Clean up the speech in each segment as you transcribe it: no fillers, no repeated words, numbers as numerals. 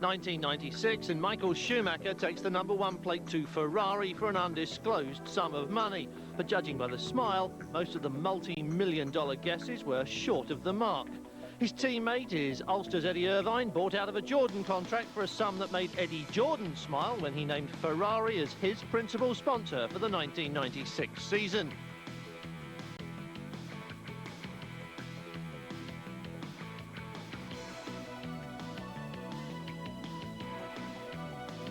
1996, and Michael Schumacher takes the #1 plate to Ferrari for an undisclosed sum of money. But judging by the smile, most of the multi-million-dollar guesses were short of the mark. His teammate is Ulster's Eddie Irvine, bought out of a Jordan contract for a sum that made Eddie Jordan smile when he named Ferrari as his principal sponsor for the 1996 season.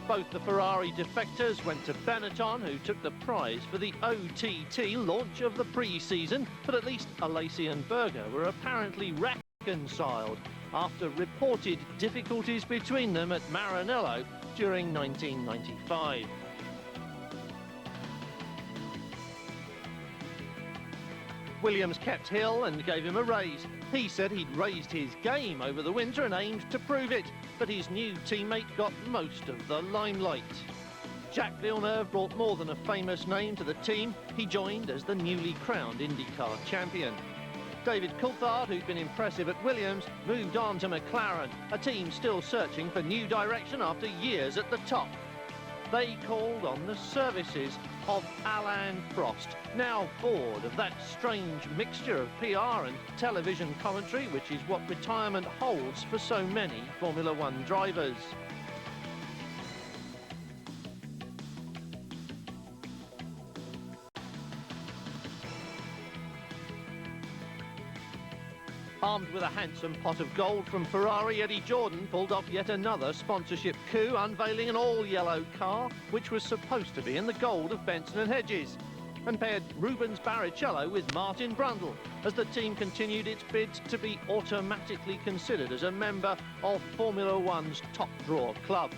Both the Ferrari defectors went to Benetton, who took the prize for the OTT launch of the pre-season, but at least Alesi and Berger were apparently reconciled after reported difficulties between them at Maranello during 1995. Williams kept Hill and gave him a raise. He said he'd raised his game over the winter and aimed to prove it, but his new teammate got most of the limelight. Jacques Villeneuve brought more than a famous name to the team. He joined as the newly crowned IndyCar champion. David Coulthard, who'd been impressive at Williams, moved on to McLaren, a team still searching for new direction after years at the top. They called on the services of Alain Prost, now bored of that strange mixture of PR and television commentary, which is what retirement holds for so many Formula One drivers. Armed with a handsome pot of gold from Ferrari, Eddie Jordan pulled off yet another sponsorship coup, unveiling an all-yellow car, which was supposed to be in the gold of Benson and Hedges, and paired Rubens Barrichello with Martin Brundle as the team continued its bid to be automatically considered as a member of Formula One's top draw club.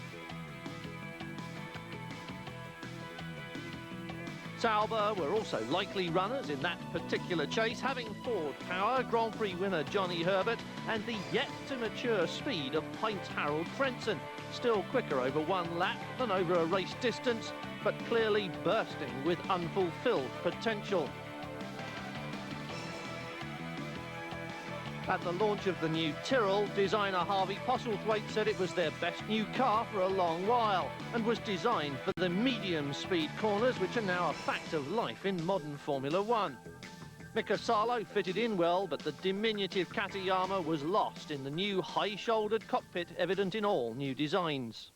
Sauber were also likely runners in that particular chase, having Ford power, Grand Prix winner Johnny Herbert, and the yet-to-mature speed of Heinz Harald Frentzen, still quicker over one lap than over a race distance, but clearly bursting with unfulfilled potential. At the launch of the new Tyrrell, designer Harvey Postlethwaite said it was their best new car for a long while and was designed for the medium-speed corners, which are now a fact of life in modern Formula One. Mika Salo fitted in well, but the diminutive Katayama was lost in the new high-shouldered cockpit evident in all new designs.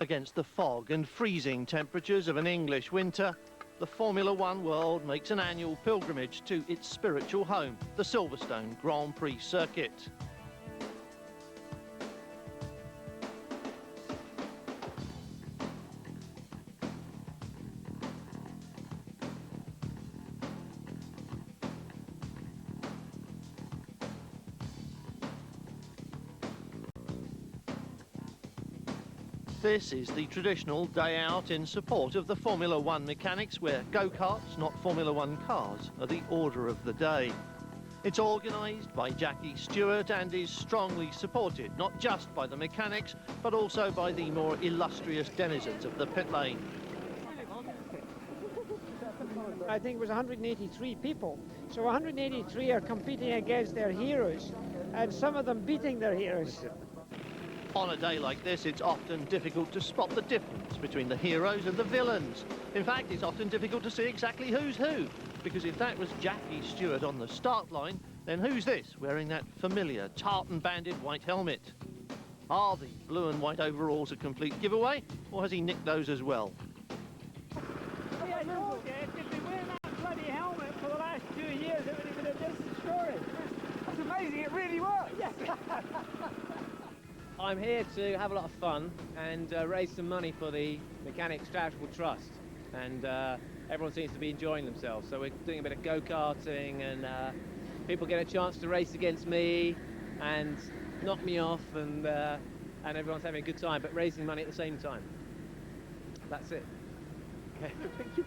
Against the fog and freezing temperatures of an English winter, the Formula One world makes an annual pilgrimage to its spiritual home, the Silverstone Grand Prix circuit. This is the traditional day out in support of the Formula One mechanics, where go-karts, not Formula One cars, are the order of the day. It's organised by Jackie Stewart and is strongly supported, not just by the mechanics, but also by the more illustrious denizens of the pit lane. I think it was 183 people. So 183 are competing against their heroes, and some of them beating their heroes. On a day like this, it's often difficult to spot the difference between the heroes and the villains. In fact, it's often difficult to see exactly who's who, because if that was Jackie Stewart on the start line, then who's this wearing that familiar tartan-banded white helmet? Are the blue and white overalls a complete giveaway, or has he nicked those as well? Hey, I told you, if you've been wearing that bloody helmet for the last 2 years, it would have been a different story. That's amazing, it really works. Yes. I'm here to have a lot of fun and raise some money for the Mechanics Charitable Trust, and everyone seems to be enjoying themselves. So we're doing a bit of go-karting, and people get a chance to race against me and knock me off, and everyone's having a good time, but raising money at the same time. That's it. Okay. Thank you.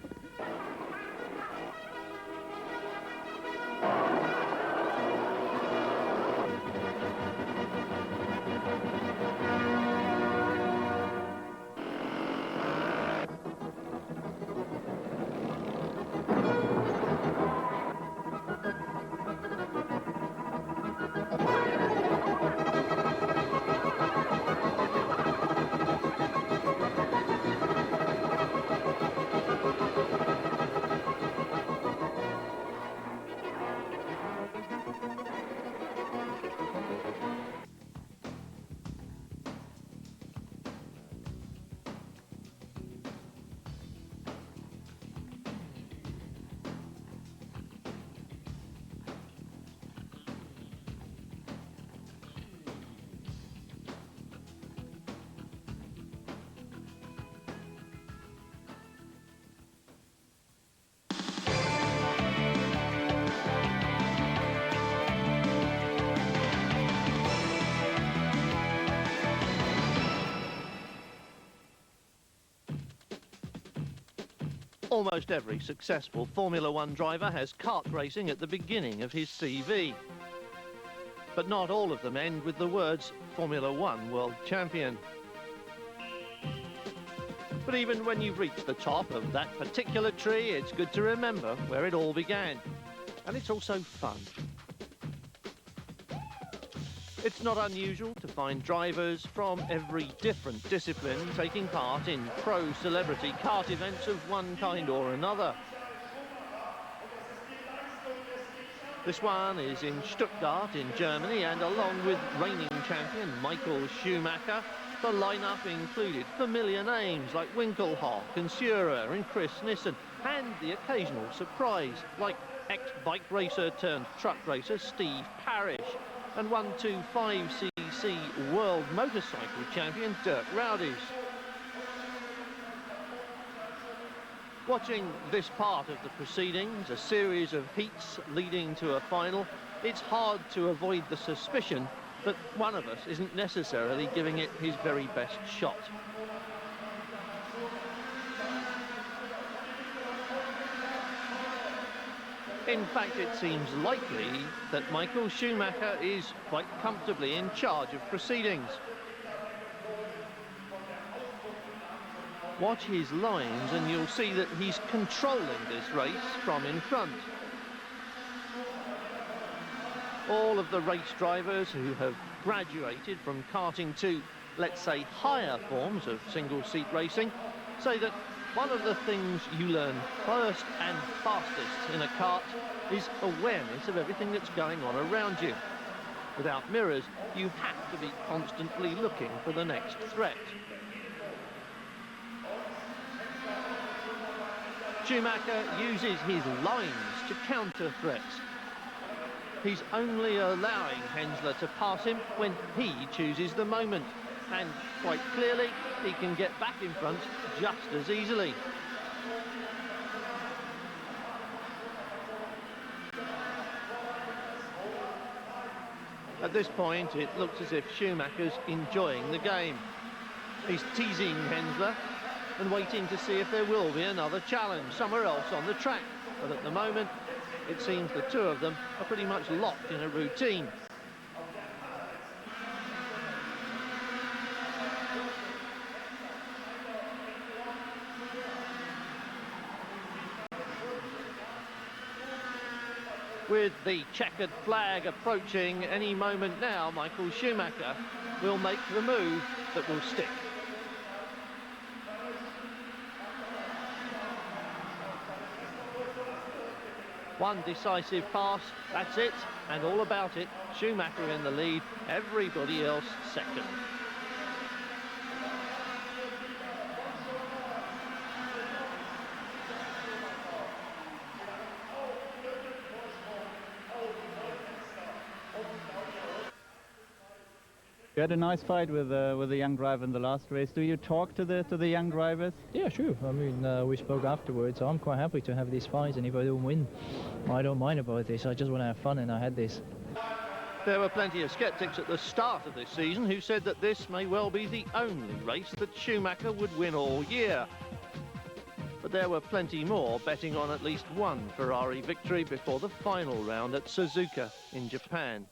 Almost every successful Formula One driver has kart racing at the beginning of his CV. But not all of them end with the words Formula One World Champion. But even when you've reached the top of that particular tree, it's good to remember where it all began. And it's also fun. It's not unusual to find drivers from every different discipline taking part in pro-celebrity kart events of one kind or another. This one is in Stuttgart in Germany, and along with reigning champion Michael Schumacher, the lineup included familiar names like Winkelhock and Surer and Chris Nissen, and the occasional surprise like ex-bike racer turned truck racer Steve Parrish and 125cc world motorcycle champion Dirk Rowdies. Watching this part of the proceedings, a series of heats leading to a final, it's hard to avoid the suspicion that one of us isn't necessarily giving it his very best shot. In fact, it seems likely that Michael Schumacher is quite comfortably in charge of proceedings. Watch his lines and you'll see that he's controlling this race from in front. All of the race drivers who have graduated from karting to, let's say, higher forms of single-seat racing say that one of the things you learn first and fastest in a kart is awareness of everything that's going on around you. Without mirrors, you have to be constantly looking for the next threat. Schumacher uses his lines to counter threats. He's only allowing Hensler to pass him when he chooses the moment. And quite clearly, he can get back in front just as easily. At this point, it looks as if Schumacher's enjoying the game. He's teasing Hensler and waiting to see if there will be another challenge somewhere else on the track. But at the moment, it seems the two of them are pretty much locked in a routine. With the checkered flag approaching any moment now, Michael Schumacher will make the move that will stick. One decisive pass, that's it, and all about it. Schumacher in the lead, everybody else second. You had a nice fight with a young driver in the last race. Do you talk to the young drivers? Yeah, sure. I mean, we spoke afterwards. I'm quite happy to have these fights, and if I don't win, I don't mind about this. I just want to have fun, and I had this. There were plenty of sceptics at the start of this season who said that this may well be the only race that Schumacher would win all year. But there were plenty more betting on at least one Ferrari victory before the final round at Suzuka in Japan.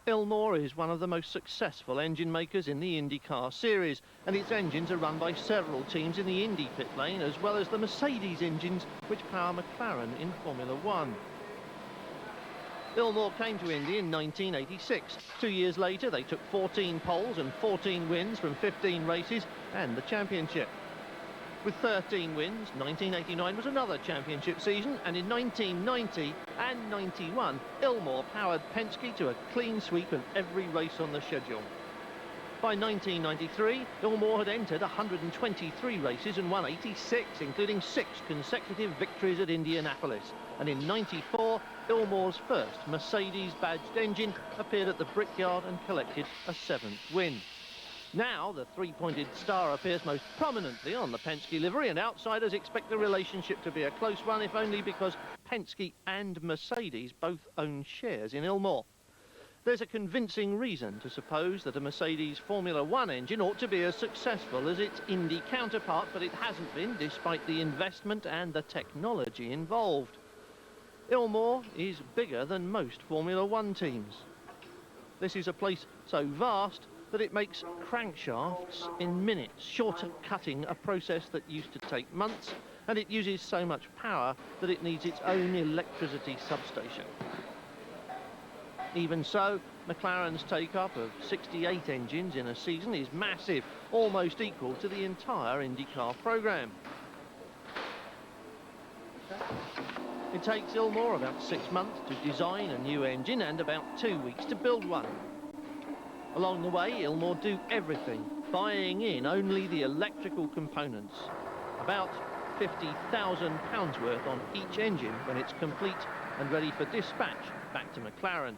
Ilmor is one of the most successful engine makers in the IndyCar series, and its engines are run by several teams in the Indy pit lane, as well as the Mercedes engines which power McLaren in Formula One. Ilmor came to Indy in 1986. 2 years later, they took 14 poles and 14 wins from 15 races and the championship. With 13 wins, 1989 was another championship season, and in 1990 and 91, Ilmor powered Penske to a clean sweep of every race on the schedule. By 1993, Ilmor had entered 123 races and won 86, including 6 consecutive victories at Indianapolis. And in 94, Ilmor's first Mercedes-badged engine appeared at the Brickyard and collected a 7th win. Now, the three-pointed star appears most prominently on the Penske livery, and outsiders expect the relationship to be a close one, if only because Penske and Mercedes both own shares in Ilmor. There's a convincing reason to suppose that a Mercedes Formula One engine ought to be as successful as its Indy counterpart, but it hasn't been, despite the investment and the technology involved. Ilmor is bigger than most Formula One teams. This is a place so vast that it makes crankshafts in minutes, shortcutting a process that used to take months, and it uses so much power that it needs its own electricity substation. Even so, McLaren's take-up of 68 engines in a season is massive, almost equal to the entire IndyCar programme. It takes Ilmor about 6 months to design a new engine and about 2 weeks to build one. Along the way, Ilmor do everything, buying in only the electrical components. About £50,000 worth on each engine when it's complete and ready for dispatch back to McLaren.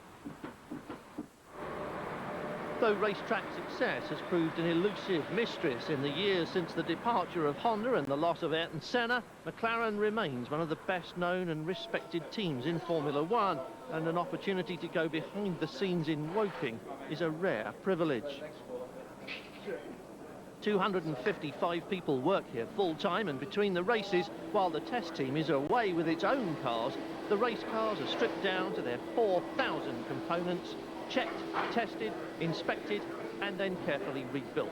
Though racetrack success has proved an elusive mistress in the years since the departure of Honda and the loss of Ayrton Senna, McLaren remains one of the best known and respected teams in Formula One, and an opportunity to go behind the scenes in Woking is a rare privilege. 255 people work here full-time, and between the races, while the test team is away with its own cars, the race cars are stripped down to their 4,000 components, checked, tested, inspected, and then carefully rebuilt.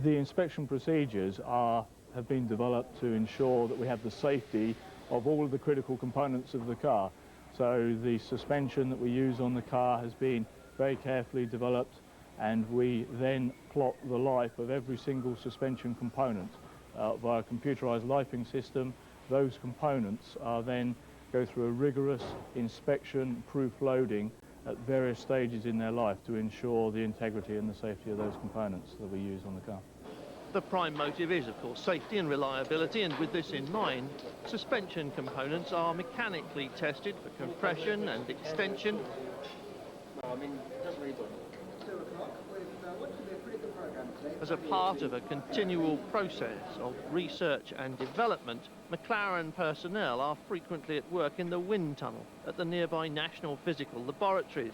The inspection procedures have been developed to ensure that we have the safety of all of the critical components of the car. So the suspension that we use on the car has been very carefully developed, and we then plot the life of every single suspension component via a computerized lifing system. Those components are then go through a rigorous inspection, proof loading at various stages in their life to ensure the integrity and the safety of those components that we use on the car. The prime motive is, of course, safety and reliability, and with this in mind, suspension components are mechanically tested for compression and extension. As a part of a continual process of research and development, McLaren personnel are frequently at work in the wind tunnel at the nearby National Physical Laboratories.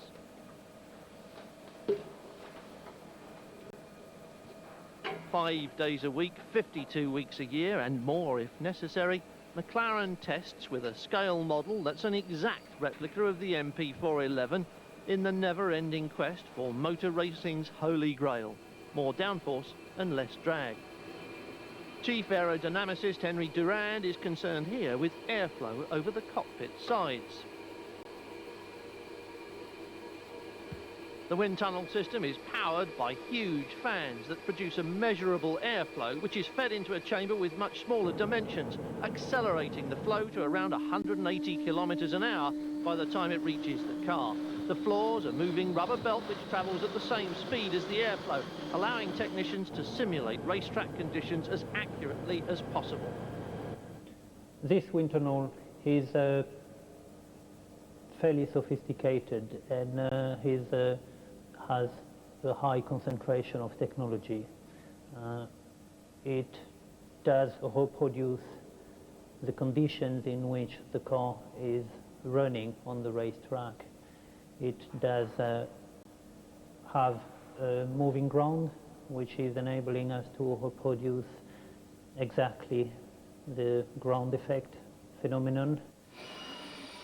"5 days a week, 52 weeks a year, and more if necessary, McLaren tests with a scale model that's an exact replica of the MP411 in the never-ending quest for motor racing's holy grail: more downforce and less drag. Chief aerodynamicist Henry Durand is concerned here with airflow over the cockpit sides. The wind tunnel system is powered by huge fans that produce a measurable airflow, which is fed into a chamber with much smaller dimensions, accelerating the flow to around 180 kilometers an hour by the time it reaches the car. The floors are moving rubber belt which travels at the same speed as the airflow, allowing technicians to simulate racetrack conditions as accurately as possible. This wind tunnel is fairly sophisticated, and has a high concentration of technology. It does reproduce the conditions in which the car is running on the racetrack. It does have a moving ground, which is enabling us to reproduce exactly the ground effect phenomenon.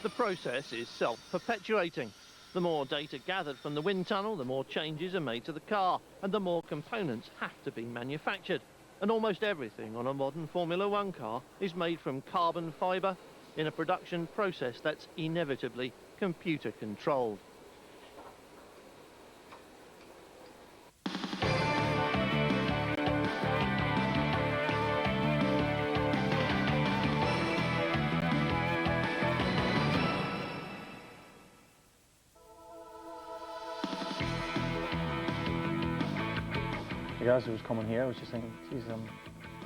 The process is self-perpetuating. The more data gathered from the wind tunnel, the more changes are made to the car, and the more components have to be manufactured. And almost everything on a modern Formula One car is made from carbon fibre in a production process that's inevitably computer-controlled. As I was coming here, I was just thinking, geez, I'm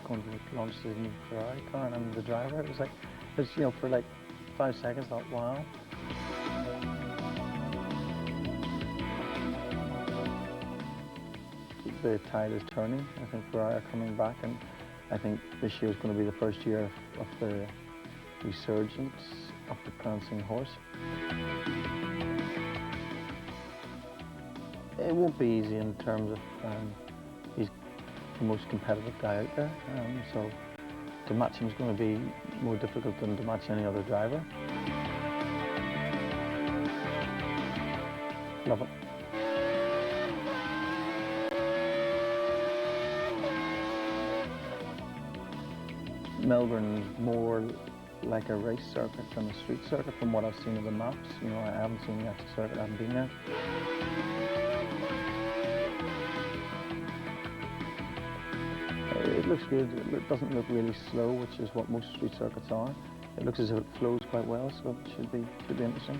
going to launch the new Ferrari car, and I'm the driver. It was you know, for like 5 seconds, I thought, wow. the tide is turning. I think Ferrari are coming back, and I think this year is going to be the first year of the resurgence of the prancing horse. It won't be easy in terms of he's the most competitive guy out there, so to match him is going to be more difficult than to match any other driver. Love it. Melbourne is more like a race circuit than a street circuit from what I've seen of the maps. You know, I haven't seen the actual circuit, I haven't been there. It looks good. It doesn't look really slow, which is what most street circuits are. It looks as if it flows quite well, so it should be interesting.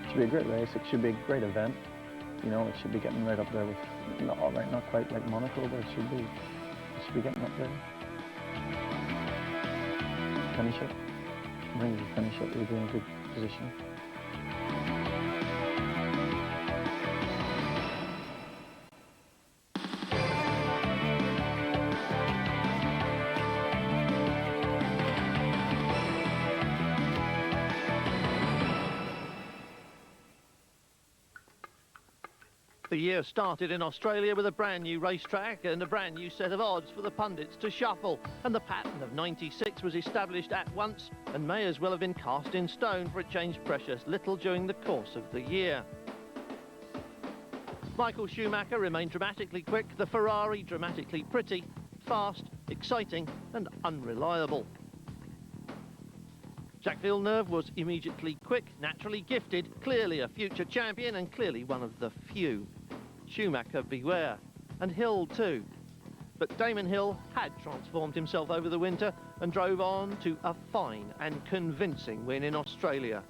It should be a great race. It should be a great event. You know, it should be getting right up there with, not quite like Monaco, but it should be getting up there. Finish it. I think if you finish it, you'll be in a good position. The year started in Australia with a brand new racetrack and a brand new set of odds for the pundits to shuffle. And the pattern of 96 was established at once and may as well have been cast in stone, for it changed precious little during the course of the year. Michael Schumacher remained dramatically quick, the Ferrari dramatically pretty, fast, exciting and unreliable. Jacques Villeneuve was immediately quick, naturally gifted, clearly a future champion and clearly one of the few. Schumacher, beware, and Hill too. But Damon Hill had transformed himself over the winter and drove on to a fine and convincing win in Australia.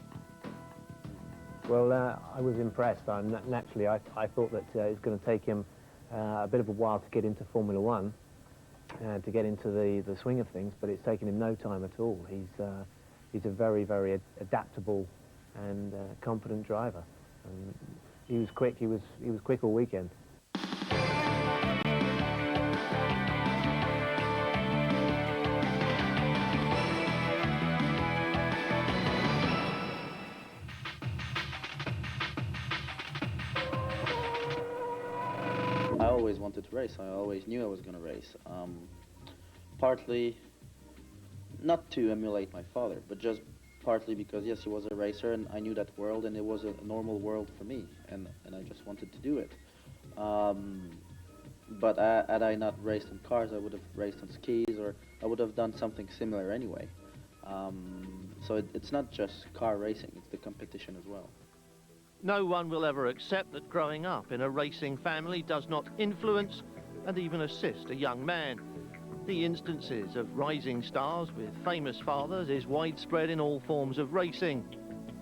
Well, I was impressed. Naturally, I thought that it's going to take him a bit of a while to get into Formula One, to get into the swing of things, but it's taken him no time at all. He's a very, very adaptable and competent driver. And he was quick. He was quick all weekend. I always wanted to race. I always knew I was going to race. Partly not to emulate my father, but just partly because, yes, he was a racer and I knew that world and it was a normal world for me, and I just wanted to do it. But had I not raced in cars, I would have raced on skis, or I would have done something similar anyway. So it's not just car racing, it's the competition as well. No one will ever accept that growing up in a racing family does not influence and even assist a young man. The instances of rising stars with famous fathers is widespread in all forms of racing.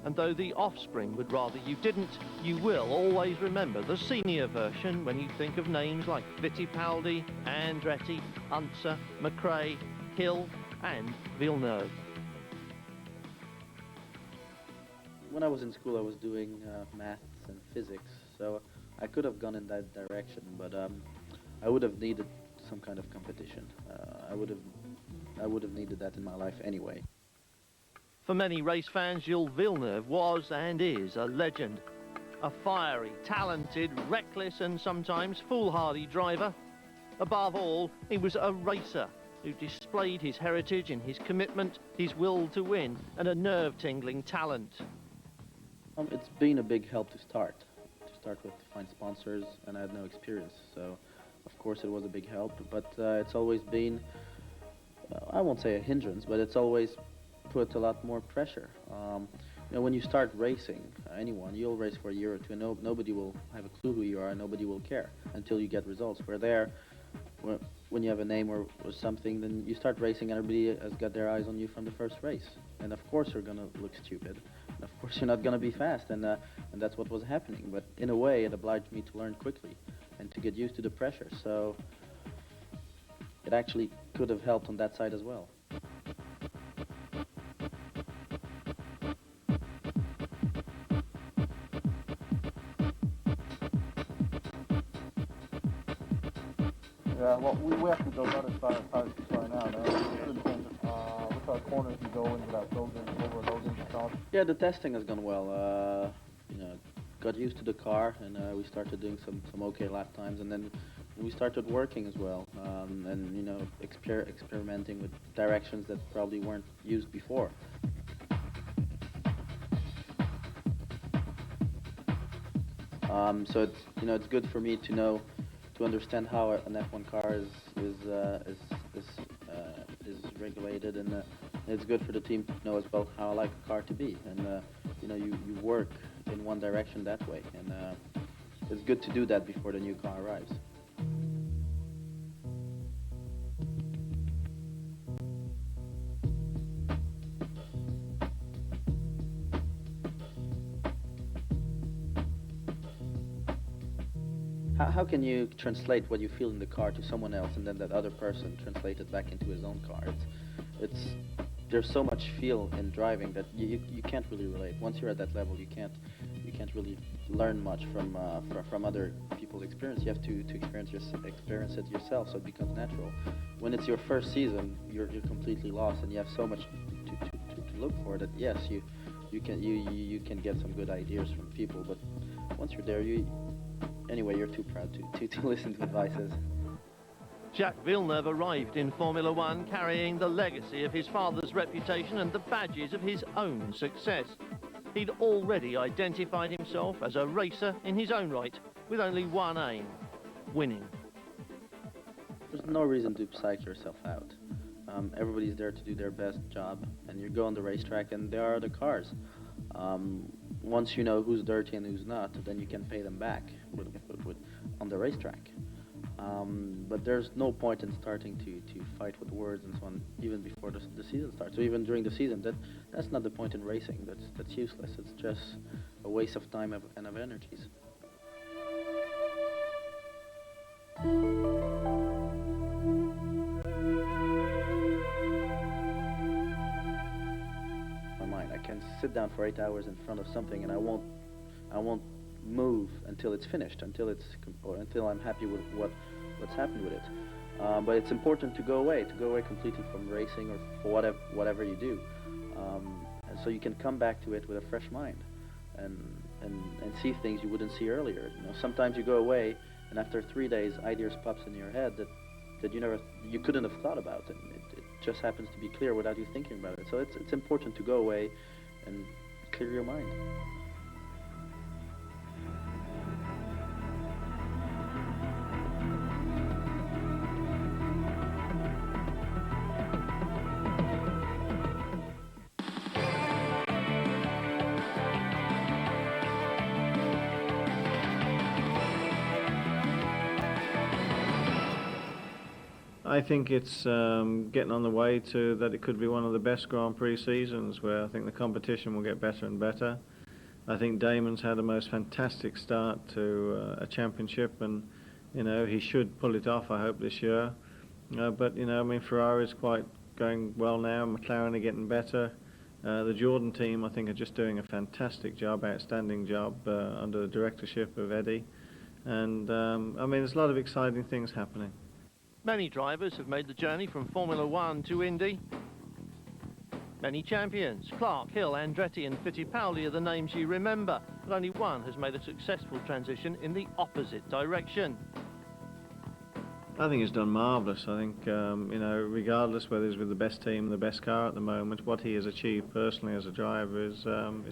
And though the offspring would rather you didn't, you will always remember the senior version when you think of names like Fittipaldi, Andretti, Unser, McCrae, Hill and Villeneuve. When I was in school, I was doing maths and physics, so I could have gone in that direction, but I would have needed some kind of competition. I would have needed that in my life anyway. For many race fans, Jacques Villeneuve was and is a legend. A fiery, talented, reckless and sometimes foolhardy driver. Above all, he was a racer who displayed his heritage in his commitment, his will to win and a nerve-tingling talent. It's been a big help to start with, to find sponsors, and I had no experience, so of course it was a big help, but it's always been, I won't say a hindrance, but it's always put a lot more pressure. You know, when you start racing, anyone, you'll race for a year or two, and nobody will have a clue who you are, and nobody will care until you get results. Where there, when you have a name or something, then you start racing, and everybody has got their eyes on you from the first race. And of course you're gonna look stupid, and of course you're not gonna be fast, and that's what was happening. But in a way, it obliged me to learn quickly and to get used to the pressure. So it actually could have helped on that side as well. Yeah, well, we actually go out as far as far now. With our corners, we go into that overloading the car. Yeah, the testing has gone well. You know, got used to the car, and we started doing some okay lap times, and then we started working as well, and you know, experimenting with directions that probably weren't used before. So it's good for me to understand how an F1 car is regulated, and it's good for the team to know as well how I like a car to be, and you work in one direction that way, and it's good to do that before the new car arrives. How can you translate what you feel in the car to someone else, and then that other person translate it back into his own car? There's so much feel in driving that you can't really relate. Once you're at that level, you can't really learn much from other people's experience. You have to experience it yourself, so it becomes natural. When it's your first season, you're completely lost, and you have so much to look for that. Yes, you can get some good ideas from people, but once you're there, anyway, you're too proud to listen to advices. Jacques Villeneuve arrived in Formula One carrying the legacy of his father's reputation and the badges of his own success. He'd already identified himself as a racer in his own right, with only one aim: winning. There's no reason to psych yourself out. Everybody's there to do their best job, and you go on the racetrack, and there are the cars. Once you know who's dirty and who's not, then you can pay them back on the racetrack. But there's no point in starting to fight with words and so on, even before the season starts. So even during the season, that's not the point in racing. That's useless. It's just a waste of time and of energies. My mind. I can sit down for 8 hours in front of something, and I won't move until it's finished, until I'm happy with what's happened with it. But it's important to go away completely from racing or for whatever you do, and so you can come back to it with a fresh mind, and see things you wouldn't see earlier. Sometimes you go away, and after 3 days, ideas pops in your head that you couldn't have thought about, and it just happens to be clear without you thinking about it. So it's important to go away and clear your mind. I think it's getting on the way to that it could be one of the best Grand Prix seasons, where I think the competition will get better and better. I think Damon's had a most fantastic start to a championship, and he should pull it off, I hope, this year. But Ferrari's quite going well now. McLaren are getting better. The Jordan team, I think, are just doing a fantastic job, outstanding job under the directorship of Eddie. And there's a lot of exciting things happening. Many drivers have made the journey from Formula One to Indy. Many champions, Clark, Hill, Andretti and Fittipaldi are the names you remember, but only one has made a successful transition in the opposite direction. I think he's done marvellous. I think, regardless whether he's with the best team, the best car at the moment, what he has achieved personally as a driver is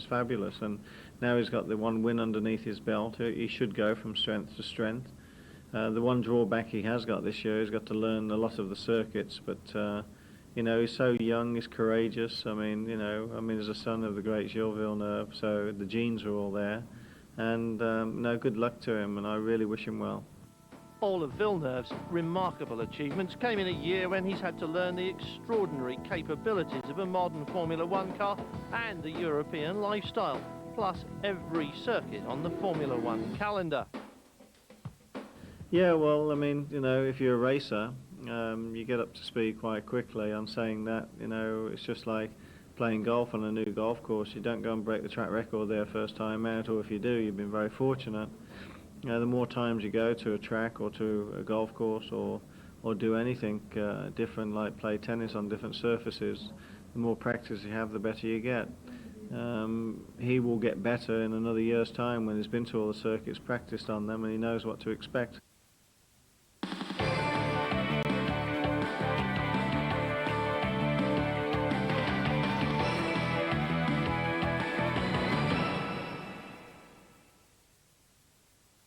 fabulous. And now he's got the one win underneath his belt. He should go from strength to strength. The one drawback he has got this year, he's got to learn a lot of the circuits, but he's so young, he's courageous. He's a son of the great Jacques Villeneuve, so the genes are all there. And good luck to him, and I really wish him well. All of Villeneuve's remarkable achievements came in a year when he's had to learn the extraordinary capabilities of a modern Formula One car and the European lifestyle, plus every circuit on the Formula One calendar. Yeah, well, if you're a racer, you get up to speed quite quickly. I'm saying that, it's just like playing golf on a new golf course. You don't go and break the track record there first time out, or if you do, you've been very fortunate. The more times you go to a track or to a golf course or or do anything different, like play tennis on different surfaces. The more practice you have, the better you get. He will get better in another year's time when he's been to all the circuits, practiced on them, and he knows what to expect.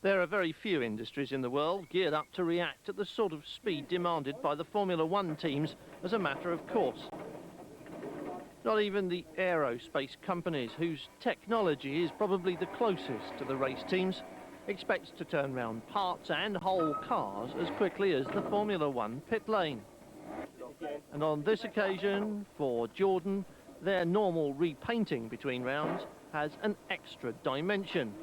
There are very few industries in the world geared up to react at the sort of speed demanded by the Formula One teams as a matter of course. Not even the aerospace companies, whose technology is probably the closest to the race teams, expect to turn round parts and whole cars as quickly as the Formula One pit lane. And on this occasion, for Jordan, their normal repainting between rounds has an extra dimension.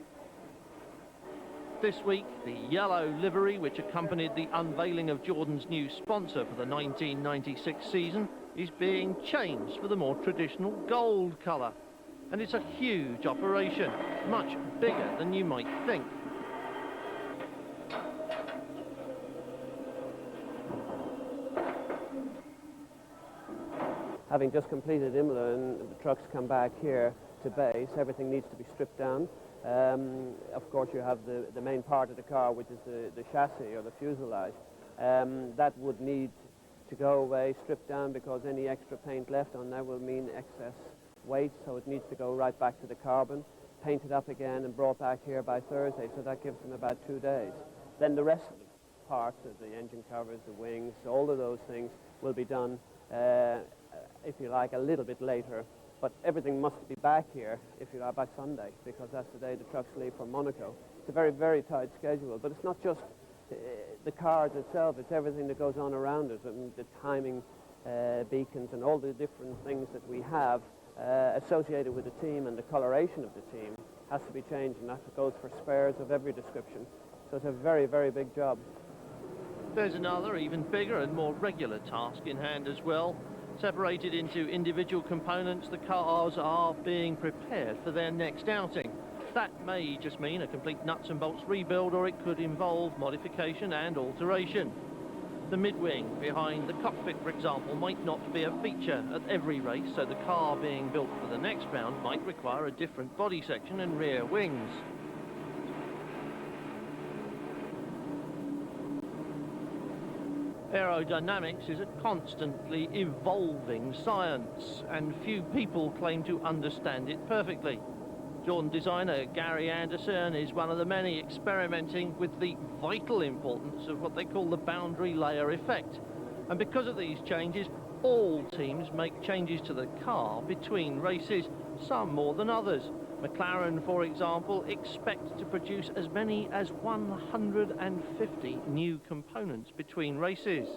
This week, the yellow livery which accompanied the unveiling of Jordan's new sponsor for the 1996 season is being changed for the more traditional gold colour. And it's a huge operation, much bigger than you might think. Having just completed Imola and the trucks come back here to base, everything needs to be stripped down. Of course, you have the main part of the car, which is the chassis or the fuselage. That would need to go away, stripped down, because any extra paint left on there will mean excess weight, so it needs to go right back to the carbon, painted up again and brought back here by Thursday, so that gives them about 2 days. Then the rest of the parts of the engine covers, the wings, all of those things will be done, if you like, a little bit later. But everything must be back here, if you are, by Sunday, because that's the day the trucks leave for Monaco. It's a very, very tight schedule, but it's not just the cars itself, it's everything that goes on around it, and the timing beacons and all the different things that we have associated with the team, and the coloration of the team has to be changed, and that goes for spares of every description. So it's a very, very big job. There's another, even bigger and more regular task in hand as well. Separated into individual components, the cars are being prepared for their next outing. That may just mean a complete nuts and bolts rebuild, or it could involve modification and alteration. The mid-wing behind the cockpit, for example, might not be a feature at every race, so the car being built for the next round might require a different body section and rear wings. Aerodynamics is a constantly evolving science, and few people claim to understand it perfectly. Jordan designer Gary Anderson is one of the many experimenting with the vital importance of what they call the boundary layer effect. And because of these changes, all teams make changes to the car between races, some more than others. McLaren, for example, expect to produce as many as 150 new components between races.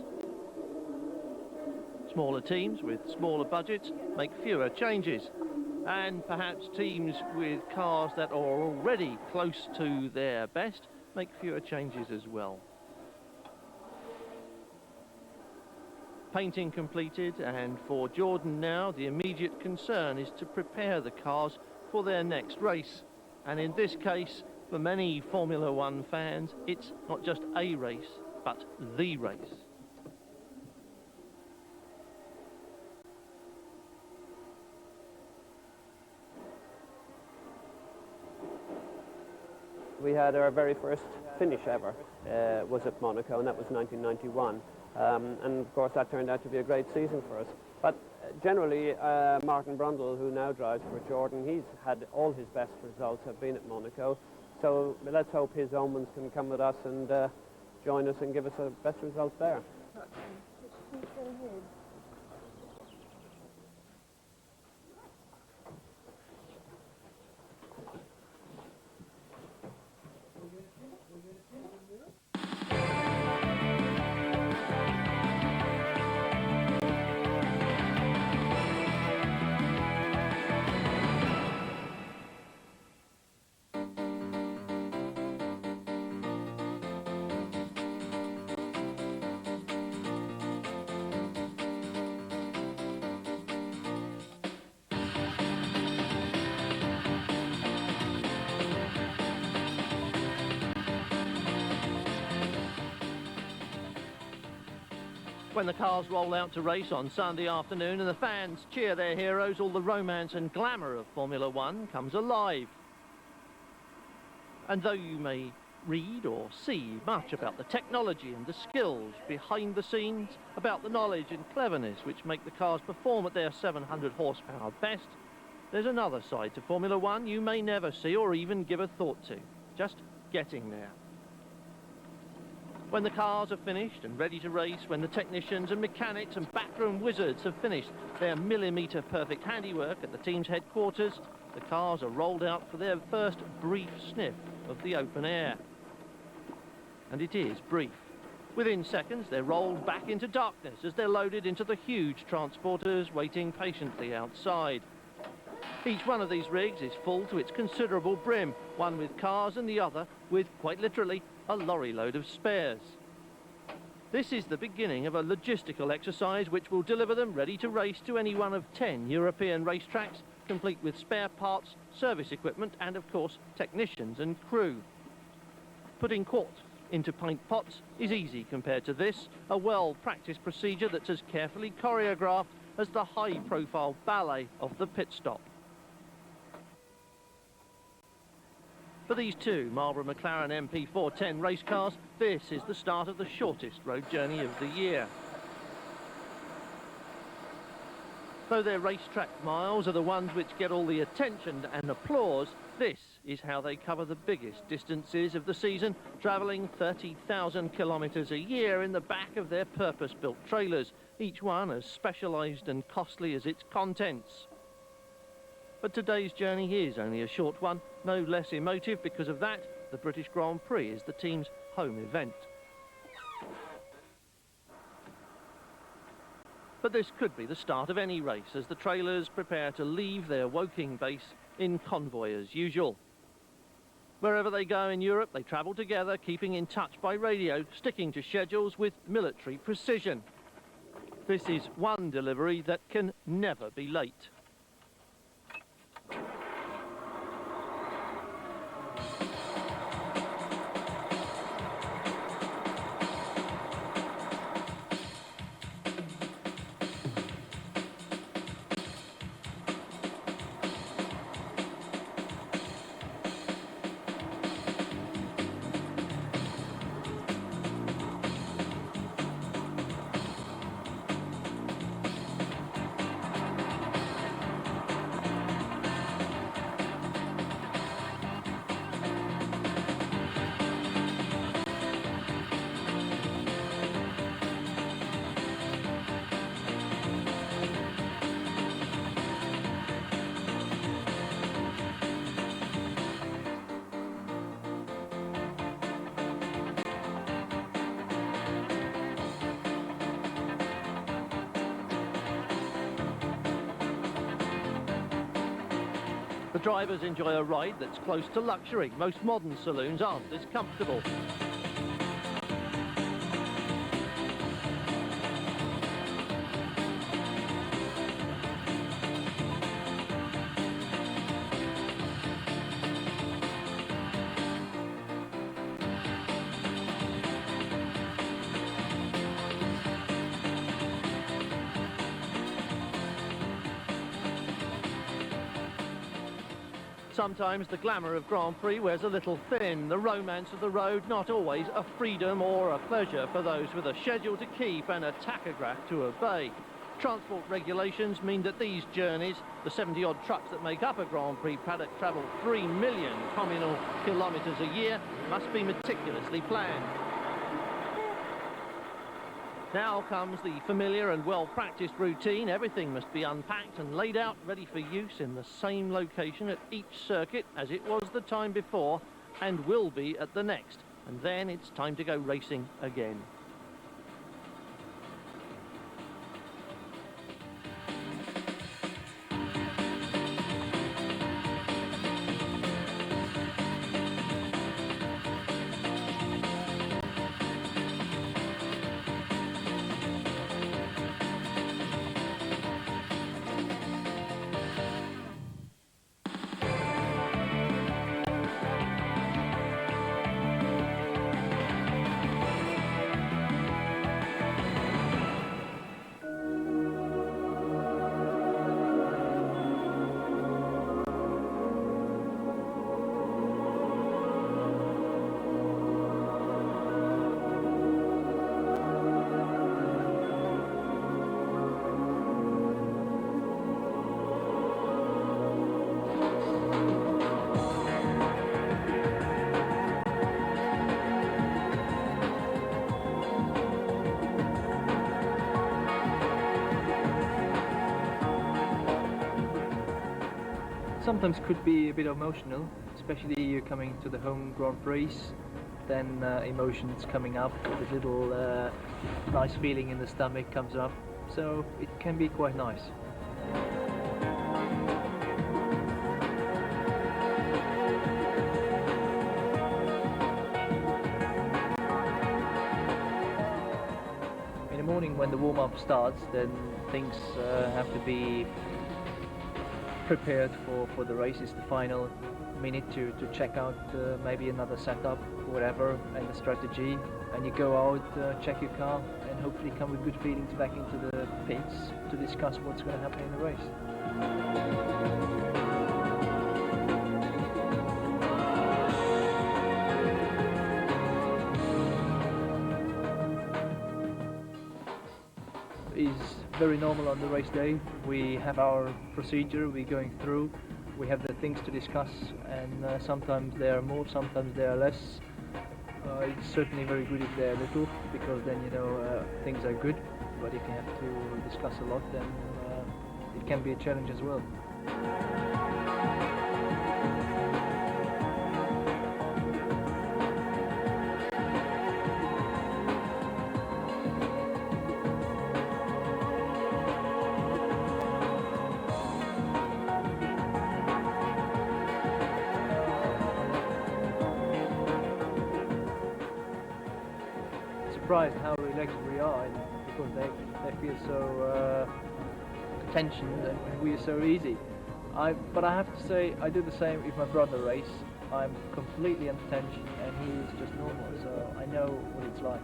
Smaller teams with smaller budgets make fewer changes, and perhaps teams with cars that are already close to their best make fewer changes as well. Painting completed, and for Jordan now, the immediate concern is to prepare the cars for their next race. And in this case, for many Formula One fans, it's not just a race, but the race. We had our very first finish ever, was at Monaco, and that was 1991. And of course that turned out to be a great season for us. But generally, Martin Brundle, who now drives for Jordan, he's had all his best results have been at Monaco. So let's hope his omens can come with us and join us and give us a best result there. When the cars roll out to race on Sunday afternoon and the fans cheer their heroes, all the romance and glamour of Formula One comes alive. And though you may read or see much about the technology and the skills behind the scenes, about the knowledge and cleverness which make the cars perform at their 700 horsepower best, there's another side to Formula One you may never see or even give a thought to. Just getting there. When the cars are finished and ready to race, when the technicians and mechanics and backroom wizards have finished their millimetre perfect handiwork at the team's headquarters, the cars are rolled out for their first brief sniff of the open air. And it is brief. Within seconds, they're rolled back into darkness as they're loaded into the huge transporters waiting patiently outside. Each one of these rigs is full to its considerable brim, one with cars and the other with, quite literally, a lorry load of spares. This is the beginning of a logistical exercise which will deliver them ready to race to any one of 10 European racetracks, complete with spare parts, service equipment and, of course, technicians and crew. Putting quart into pint pots is easy compared to this, a well-practiced procedure that's as carefully choreographed as the high-profile ballet of the pit stop. For these two Marlboro McLaren MP410 race cars, this is the start of the shortest road journey of the year. Though their racetrack miles are the ones which get all the attention and applause, this is how they cover the biggest distances of the season, travelling 30,000 kilometres a year in the back of their purpose-built trailers, each one as specialised and costly as its contents. But today's journey is only a short one, no less emotive because of that. The British Grand Prix is the team's home event. But this could be the start of any race as the trailers prepare to leave their Woking base in convoy as usual. Wherever they go in Europe, they travel together, keeping in touch by radio, sticking to schedules with military precision. This is one delivery that can never be late. The drivers enjoy a ride that's close to luxury. Most modern saloons aren't this comfortable. Sometimes the glamour of Grand Prix wears a little thin, the romance of the road not always a freedom or a pleasure for those with a schedule to keep and a tachograph to obey. Transport regulations mean that these journeys, the 70-odd trucks that make up a Grand Prix paddock travel 3 million communal kilometres a year, must be meticulously planned. Now comes the familiar and well-practiced routine. Everything must be unpacked and laid out, ready for use in the same location at each circuit as it was the time before and will be at the next. And then it's time to go racing again. sometimes could be a bit emotional, especially you're coming to the home Grand Prix, then emotions coming up, the little nice feeling in the stomach comes up, so it can be quite nice. In the morning when the warm-up starts, then things have to be prepared for the race. It's the final minute to check out maybe another setup or whatever and the strategy, and you go out, check your car and hopefully come with good feelings back into the pits to discuss what's going to happen in the race. Is very normal on the race day. We have our procedure we're going through, we have the things to discuss, and sometimes there are more, sometimes there are less. It's certainly very good if they're little, because then you know things are good, but if you have to discuss a lot, then it can be a challenge as well. Surprised how relaxed we are, because they feel so tensioned and we are so easy. But I have to say, I do the same with my brother race. I'm completely under tension and he is just normal, so I know what it's like.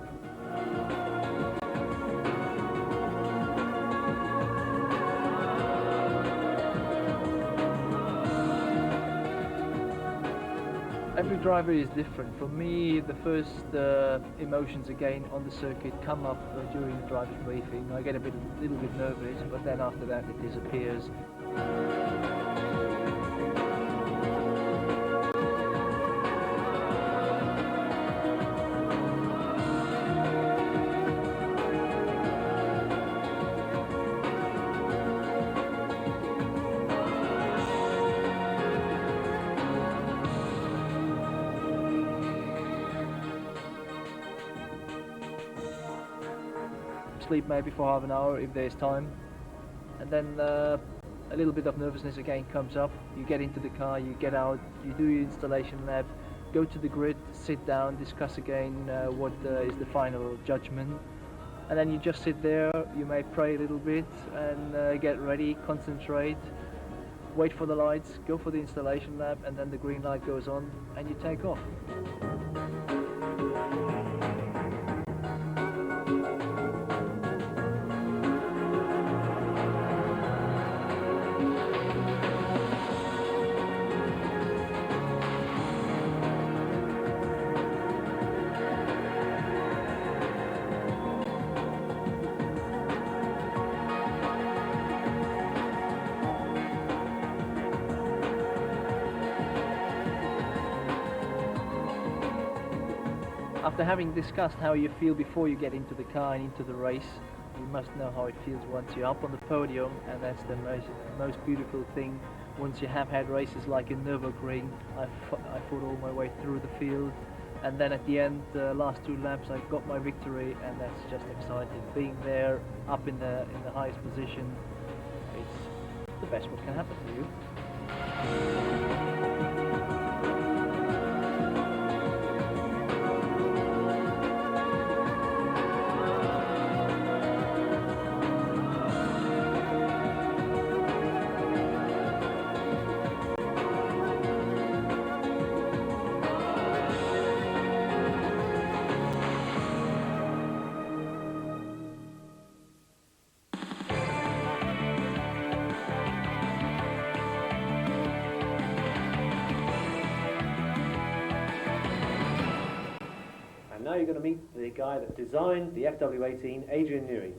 Every driver is different. For me, the first emotions again on the circuit come up during the driver's briefing. I get a little bit nervous, but then after that it disappears. Sleep maybe for half an hour if there's time, and then a little bit of nervousness again comes up. You get into the car, you get out, you do your installation lab, go to the grid, sit down, discuss again what is the final judgment, and then you just sit there. You may pray a little bit and get ready, concentrate, wait for the lights, go for the installation lab, and then the green light goes on and you take off. After having discussed how you feel before you get into the car and into the race, you must know how it feels once you're up on the podium, and that's the most beautiful thing. Once you have had races like in Nürburgring, I fought all my way through the field, and then at the end, the last 2 laps, I got my victory, and that's just exciting. Being there, up in the highest position, it's the best what can happen to you. Now you're going to meet the guy that designed the FW18, Adrian Newey.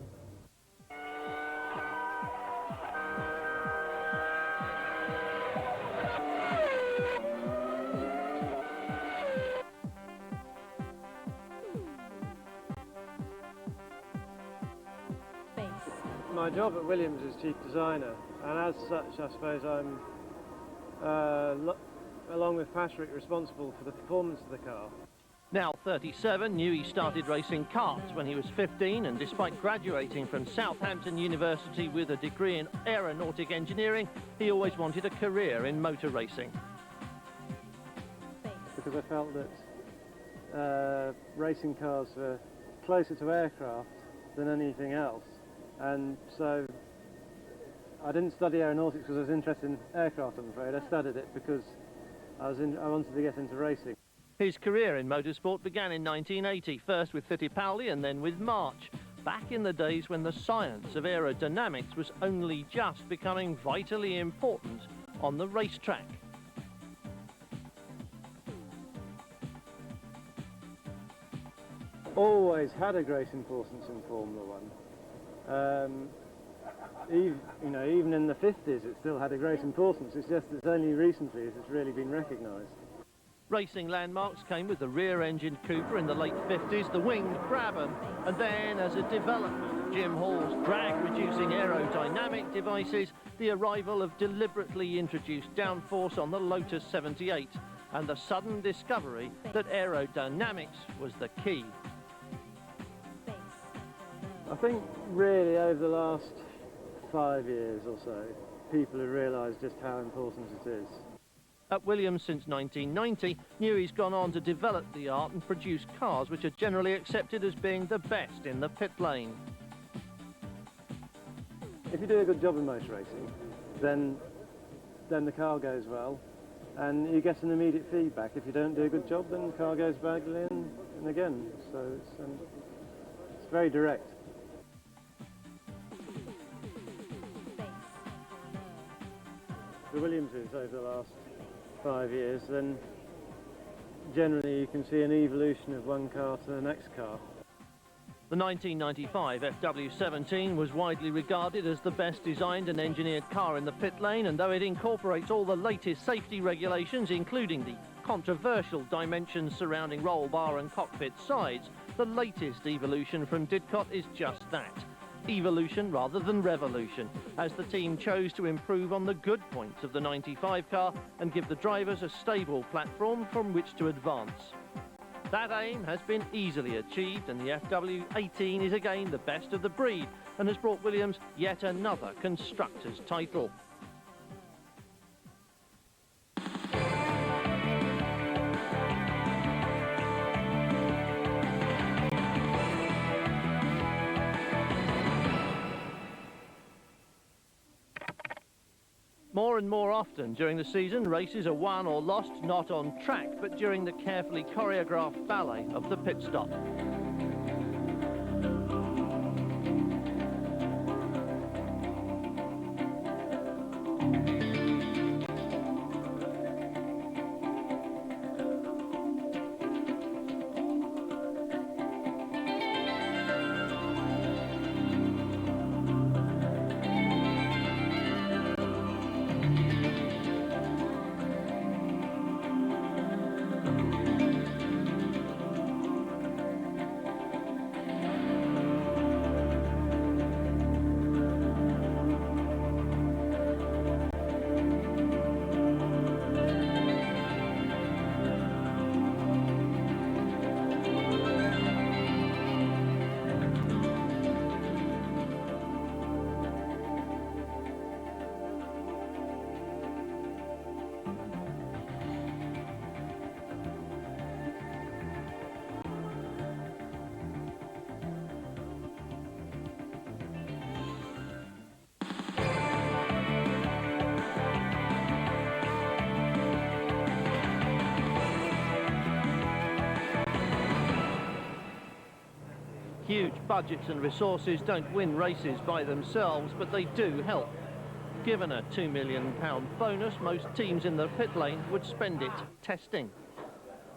My job at Williams is chief designer, and as such I suppose I'm along with Patrick, responsible for the performance of the car. Now 37, Newey started racing karts when he was 15, and despite graduating from Southampton University with a degree in aeronautic engineering, he always wanted a career in motor racing. Because I felt that racing cars were closer to aircraft than anything else, and so I didn't study aeronautics because I was interested in aircraft, I'm afraid. I studied it because I wanted to get into racing. His career in motorsport began in 1980, first with Fittipaldi and then with March, back in the days when the science of aerodynamics was only just becoming vitally important on the racetrack. Always had a great importance in Formula One. Even in the 50s it still had a great importance. It's just it's only recently that it's really been recognised. Racing landmarks came with the rear-engined Cooper in the late 50s, the winged Brabham, and then as a development, Jim Hall's drag-reducing aerodynamic devices, the arrival of deliberately introduced downforce on the Lotus 78, and the sudden discovery that aerodynamics was the key. I think really over the last 5 years or so, people have realised just how important it is. At Williams since 1990, Newey's gone on to develop the art and produce cars which are generally accepted as being the best in the pit lane. If you do a good job in motor racing, then the car goes well, and you get an immediate feedback. If you don't do a good job, then the car goes badly and again. So it's very direct. The Williamses over the last 5 years, then generally you can see an evolution of one car to the next car. The 1995 FW17 was widely regarded as the best designed and engineered car in the pit lane, and though it incorporates all the latest safety regulations, including the controversial dimensions surrounding roll bar and cockpit sides, the latest evolution from Didcot is just that. Evolution rather than revolution, as the team chose to improve on the good points of the 95 car and give the drivers a stable platform from which to advance. That aim has been easily achieved, and the FW18 is again the best of the breed and has brought Williams yet another constructors' title. More and more often during the season, races are won or lost not on track, but during the carefully choreographed ballet of the pit stop. Huge budgets and resources don't win races by themselves, but they do help. Given a £2 million bonus, most teams in the pit lane would spend it testing.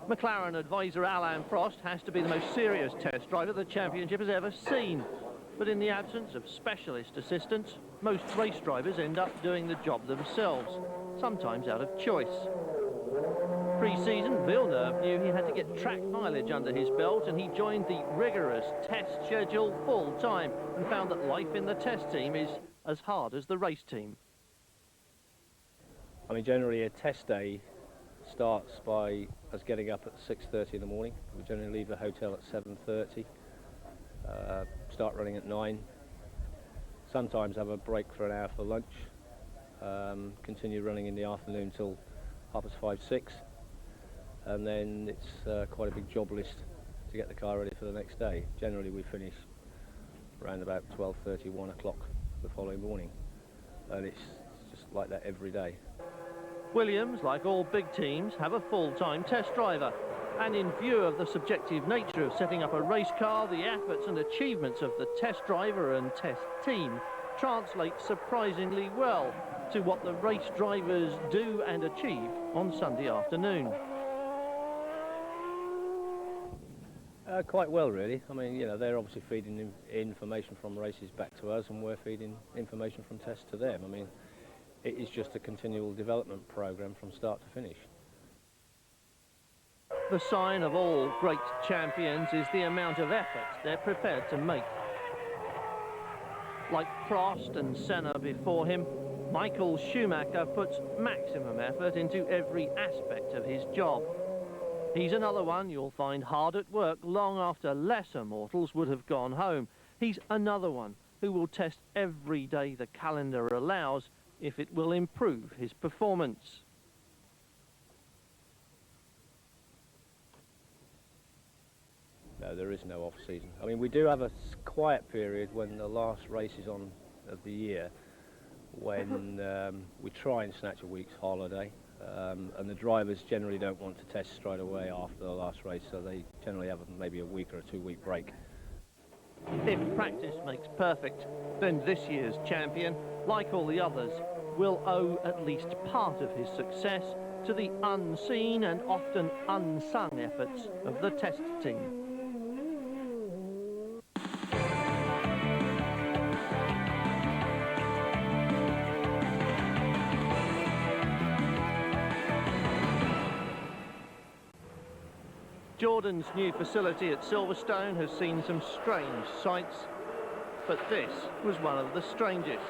McLaren advisor Alain Prost has to be the most serious test driver the championship has ever seen. But in the absence of specialist assistance, most race drivers end up doing the job themselves, sometimes out of choice. Pre-season, Villeneuve knew he had to get track mileage under his belt, and he joined the rigorous test schedule full-time and found that life in the test team is as hard as the race team. I mean, generally a test day starts by us getting up at 6:30 in the morning. We generally leave the hotel at 7:30, start running at 9. Sometimes have a break for an hour for lunch, continue running in the afternoon till 5:30, 6, and then it's quite a big job list to get the car ready for the next day. Generally we finish around about 12:30, 1 o'clock the following morning, and it's just like that every day. Williams, like all big teams, have a full-time test driver. And in view of the subjective nature of setting up a race car, the efforts and achievements of the test driver and test team translate surprisingly well to what the race drivers do and achieve on Sunday afternoon. Quite well, really. I mean, you know, they're obviously feeding information from races back to us, and we're feeding information from tests to them. I mean, it is just a continual development program from start to finish. The sign of all great champions is the amount of effort they're prepared to make. Like Prost and Senna before him, Michael Schumacher puts maximum effort into every aspect of his job. He's another one you'll find hard at work long after lesser mortals would have gone home. He's another one who will test every day the calendar allows if it will improve his performance. No, there is no off-season. I mean, we do have a quiet period when the last race is on of the year, when we try and snatch a week's holiday, and the drivers generally don't want to test straight away after the last race, so they generally have maybe a week or a 2-week break. If practice makes perfect, then this year's champion, like all the others, will owe at least part of his success to the unseen and often unsung efforts of the test team. Jordan's new facility at Silverstone has seen some strange sights, but this was one of the strangest.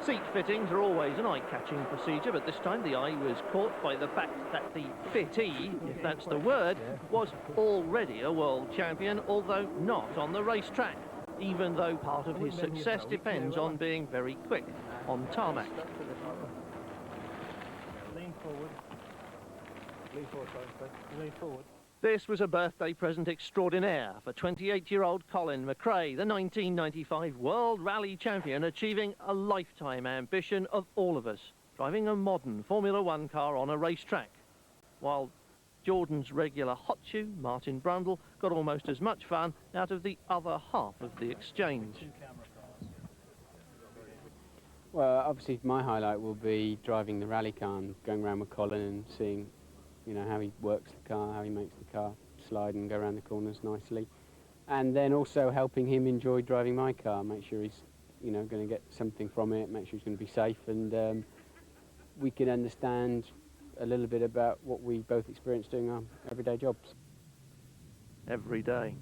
Seat fittings are always an eye-catching procedure, but this time the eye was caught by the fact that the fittee, if that's the word, was already a world champion, although not on the racetrack, even though part of his success depends on being very quick on tarmac. Lean forward. Lean forward, sorry. Lean forward. This was a birthday present extraordinaire for 28-year-old Colin McCrae, the 1995 World Rally Champion, achieving a lifetime ambition of all of us, driving a modern Formula One car on a racetrack. While Jordan's regular hot shoe, Martin Brundle, got almost as much fun out of the other half of the exchange. Well, obviously my highlight will be driving the rally car and going around with Colin and seeing, you know, how he works the car, how he makes the car slide and go around the corners nicely. And then also helping him enjoy driving my car, make sure he's, you know, going to get something from it, make sure he's going to be safe, and we can understand a little bit about what we both experience doing our everyday jobs. Every day.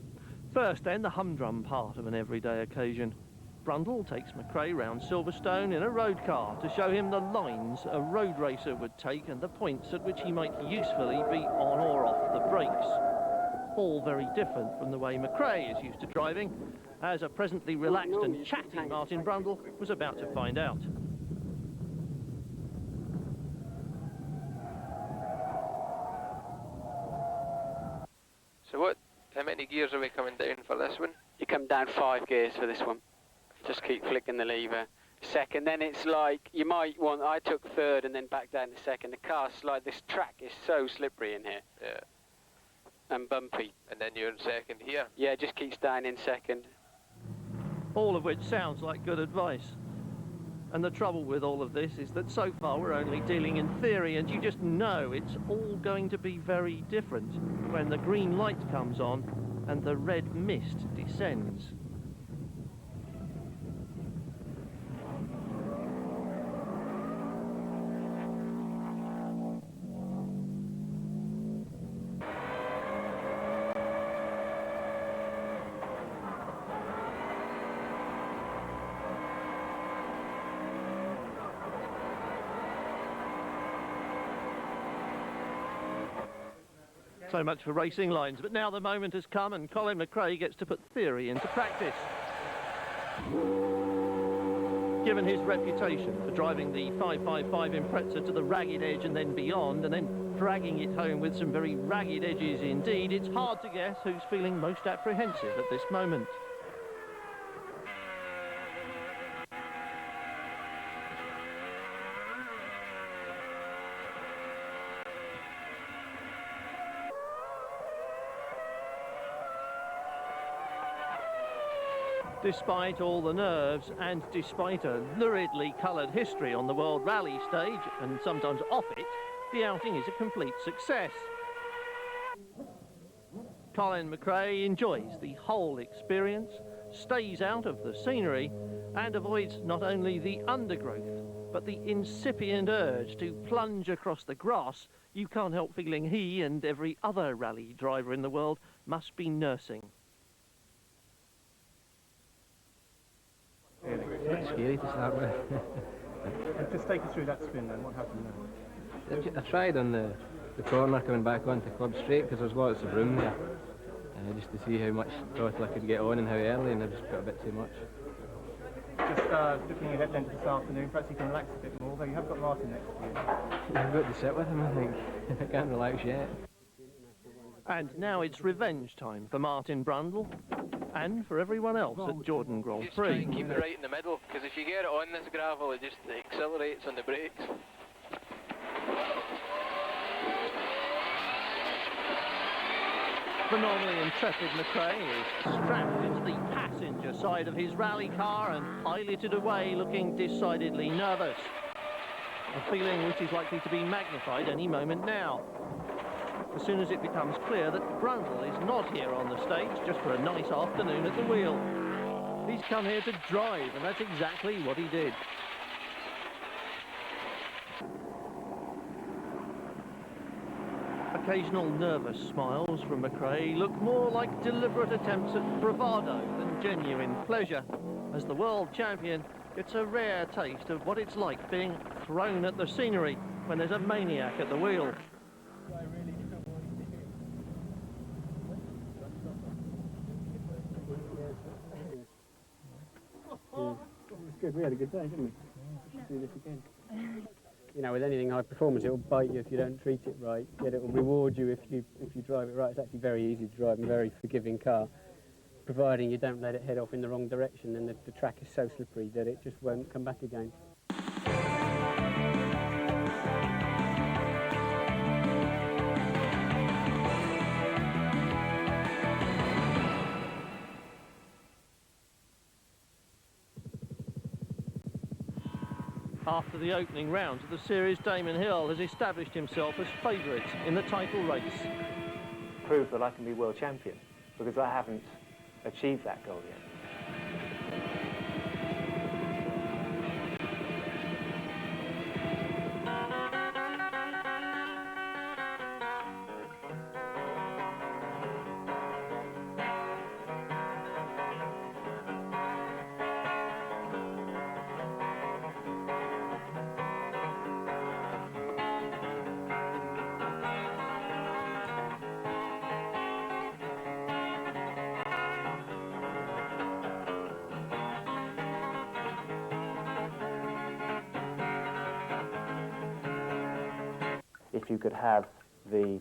First then, the humdrum part of an everyday occasion. Brundle takes McCrae round Silverstone in a road car to show him the lines a road racer would take and the points at which he might usefully be on or off the brakes. All very different from the way McCrae is used to driving, as a presently relaxed and chatty Martin Brundle was about to find out. So how many gears are we coming down for this one? You come down 5 gears for this one. Just keep flicking the lever. Second, then it's like, you might want, I took third and then back down to second. The car slide, this track is so slippery in here. Yeah. And bumpy. And then you're in second here? Yeah, just keep staying in second. All of which sounds like good advice. And the trouble with all of this is that so far we're only dealing in theory, and you just know it's all going to be very different when the green light comes on and the red mist descends. So much for racing lines, but now the moment has come and Colin McCrae gets to put theory into practice. Given his reputation for driving the 555 Impreza to the ragged edge and then beyond, and then dragging it home with some very ragged edges indeed, it's hard to guess who's feeling most apprehensive at this moment. Despite all the nerves and despite a luridly coloured history on the World Rally stage, and sometimes off it, the outing is a complete success. Colin McCrae enjoys the whole experience, stays out of the scenery, and avoids not only the undergrowth, but the incipient urge to plunge across the grass you can't help feeling he and every other rally driver in the world must be nursing. It's scary to start with. Just take us through that spin then, what happened there? I tried on the corner coming back onto Club Straight because there's lots of room there, just to see how much throttle I could get on and how early, and I just put a bit too much. Just looking ahead then to this afternoon, perhaps you can relax a bit more, though you have got Martin next to you. I've got to sit with him, I think. I can't relax yet. And now it's revenge time for Martin Brundle and for everyone else at Jordan Grand Just try Prix. and keep it right in the middle, because if you get it on this gravel, it just accelerates on the brakes. The normally intrepid McCrae is strapped into the passenger side of his rally car and piloted away looking decidedly nervous. A feeling which is likely to be magnified any moment now, as soon as it becomes clear that Brundle is not here on the stage just for a nice afternoon at the wheel. He's come here to drive, and that's exactly what he did. Occasional nervous smiles from McCrae look more like deliberate attempts at bravado than genuine pleasure, as the world champion gets a rare taste of what it's like being thrown at the scenery when there's a maniac at the wheel. Good, we had a good day, didn't we? Let's do this again. You know, with anything high performance, it'll bite you if you don't treat it right, yet it will reward you if you drive it right. It's actually very easy to drive and very forgiving car, providing you don't let it head off in the wrong direction, and the track is so slippery that it just won't come back again. After the opening rounds of the series, Damon Hill has established himself as favourite in the title race. Prove that I can be world champion, because I haven't achieved that goal yet. If you could have the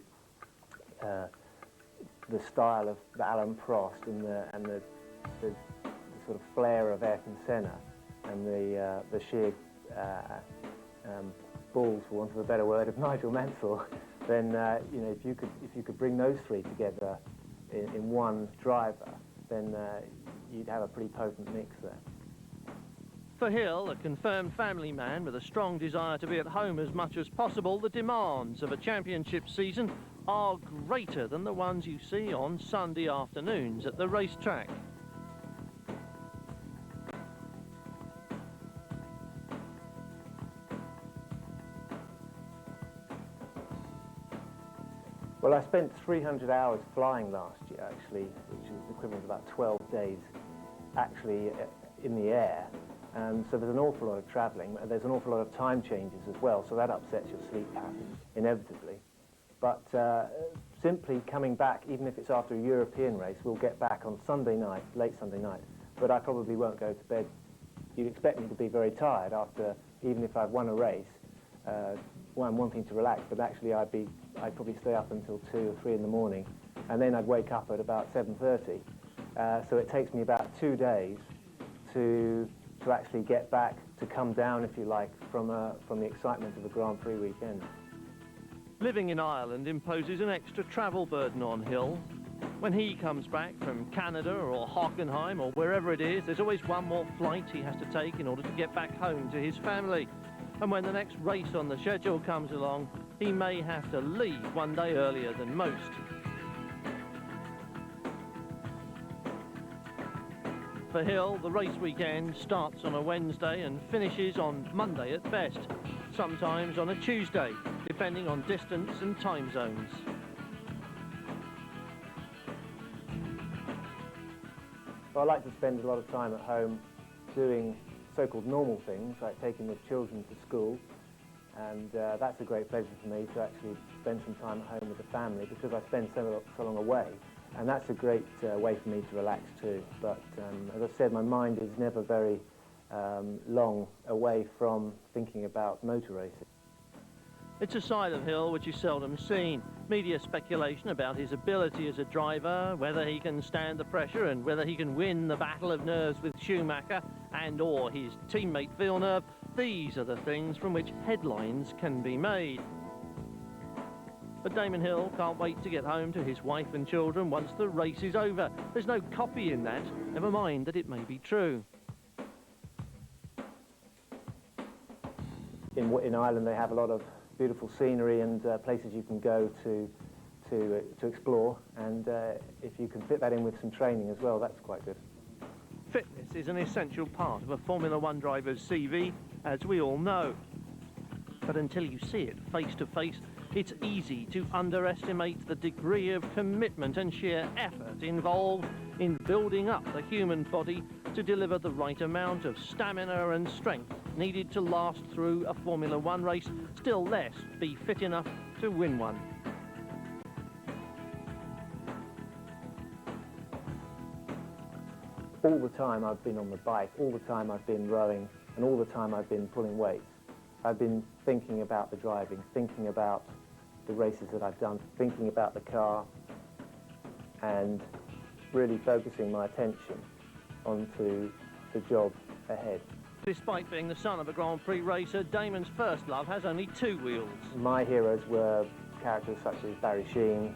style of the Alan Prost and the sort of flair of Ayrton Senna and the sheer balls, for want of a better word, of Nigel Mansell, then you know, if you could bring those three together in one driver, then you'd have a pretty potent mix there. For Hill, a confirmed family man with a strong desire to be at home as much as possible, the demands of a championship season are greater than the ones you see on Sunday afternoons at the racetrack. Well, I spent 300 hours flying last year, actually, which is the equivalent of about 12 days actually in the air. So there's an awful lot of travelling. There's an awful lot of time changes as well, so that upsets your sleep pattern, inevitably. But simply coming back, even if it's after a European race, we'll get back on Sunday night, late Sunday night, but I probably won't go to bed. You'd expect me to be very tired after, even if I've won a race, well, I'm wanting to relax, but actually I'd probably stay up until 2 or 3 in the morning, and then I'd wake up at about 7:30. So it takes me about 2 days to actually get back, to come down, if you like, from the excitement of a Grand Prix weekend. Living in Ireland imposes an extra travel burden on Hill. When he comes back from Canada or Hockenheim or wherever it is, there's always one more flight he has to take in order to get back home to his family. And when the next race on the schedule comes along, he may have to leave one day earlier than most. For Hill, the race weekend starts on a Wednesday and finishes on Monday at best, sometimes on a Tuesday, depending on distance and time zones. So I like to spend a lot of time at home doing so-called normal things, like taking the children to school, and that's a great pleasure for me to actually spend some time at home with the family, because I spend so long away, and that's a great way for me to relax too. But as I said, my mind is never very long away from thinking about motor racing. It's a side of Hill which is seldom seen. Media speculation about his ability as a driver, whether he can stand the pressure and whether he can win the battle of nerves with Schumacher and or his teammate Villeneuve, these are the things from which headlines can be made. But Damon Hill can't wait to get home to his wife and children once the race is over. There's no copy in that, never mind that it may be true. In Ireland they have a lot of beautiful scenery and places you can go to explore, and if you can fit that in with some training as well, that's quite good. Fitness is an essential part of a Formula One driver's CV, as we all know. But until you see it face to face, it's easy to underestimate the degree of commitment and sheer effort involved in building up the human body to deliver the right amount of stamina and strength needed to last through a Formula One race, still less be fit enough to win one. All the time I've been on the bike, all the time I've been rowing, and all the time I've been pulling weights, I've been thinking about the driving, thinking about the races that I've done, thinking about the car, and really focusing my attention onto the job ahead. Despite being the son of a Grand Prix racer, Damon's first love has only 2 wheels. My heroes were characters such as Barry Sheene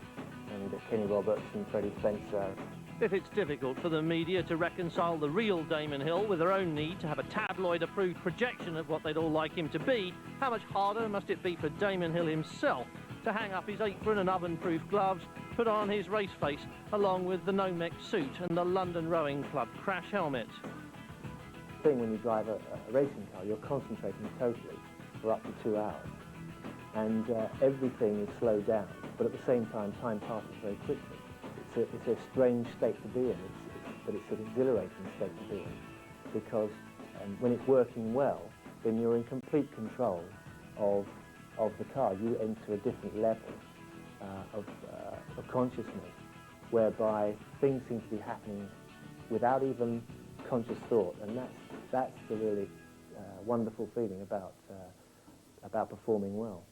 and Kenny Roberts and Freddie Spencer. If it's difficult for the media to reconcile the real Damon Hill with their own need to have a tabloid-approved projection of what they'd all like him to be, how much harder must it be for Damon Hill himself to hang up his apron and oven-proof gloves, put on his race face, along with the Nomex suit and the London Rowing Club crash helmet? The thing when you drive a racing car, you're concentrating totally for up to 2 hours, and everything is slowed down, but at the same time, time passes very quickly. It's a strange state to be in, but it's an exhilarating state to be in, because when it's working well, then you're in complete control of the car. You enter a different level of consciousness, whereby things seem to be happening without even conscious thought, and that's the really wonderful feeling about performing well.